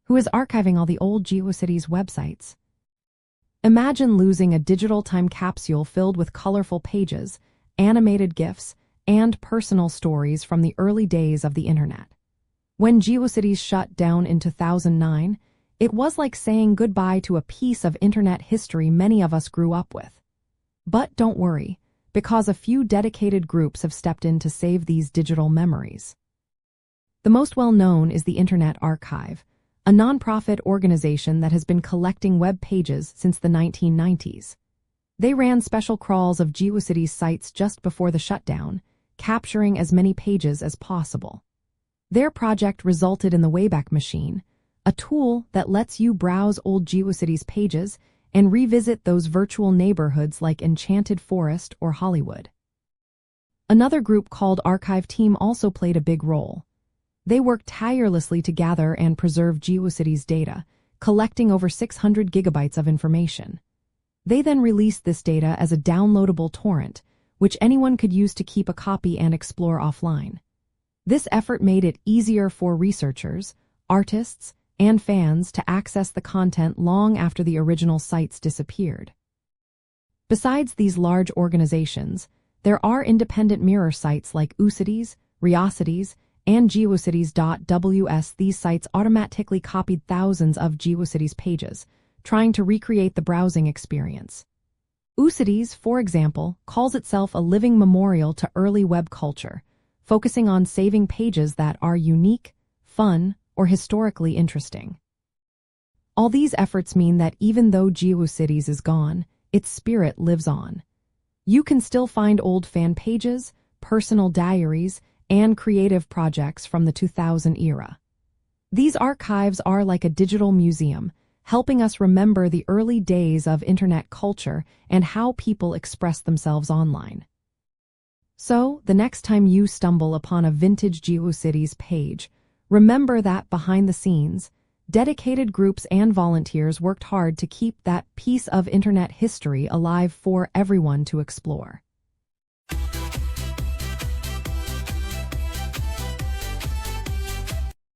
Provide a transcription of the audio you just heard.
who is archiving all the old Geocities websites. Imagine losing a digital time capsule filled with colorful pages, animated GIFs, and personal stories from the early days of the internet. When Geocities shut down in 2009, it was like saying goodbye to a piece of internet history many of us grew up with. But don't worry, because a few dedicated groups have stepped in to save these digital memories. The most well-known is the Internet Archive, a nonprofit organization that has been collecting web pages since the 1990s. They ran special crawls of Geocities sites just before the shutdown, capturing as many pages as possible. Their project resulted in the Wayback machine, a tool that lets you browse old Geocities pages and revisit those virtual neighborhoods like Enchanted Forest or Hollywood. Another group called Archive Team also played a big role. They worked tirelessly to gather and preserve Geocities data, collecting over 600 gigabytes of information. They then released this data as a downloadable torrent, which anyone could use to keep a copy and explore offline. This effort made it easier for researchers, artists, and fans to access the content long after the original sites disappeared. Besides these large organizations, there are independent mirror sites like Geocities, Geocities, and Geocities.ws. These sites automatically copied thousands of Geocities pages, trying to recreate the browsing experience. Geocities, for example, calls itself a living memorial to early web culture, focusing on saving pages that are unique, fun, or historically interesting. All these efforts mean that even though Geocities is gone, its spirit lives on. You can still find old fan pages, personal diaries, and creative projects from the 2000 era. These archives are like a digital museum, helping us remember the early days of internet culture and how people express themselves online. So, the next time you stumble upon a vintage Geocities page, remember that behind the scenes, dedicated groups and volunteers worked hard to keep that piece of internet history alive for everyone to explore.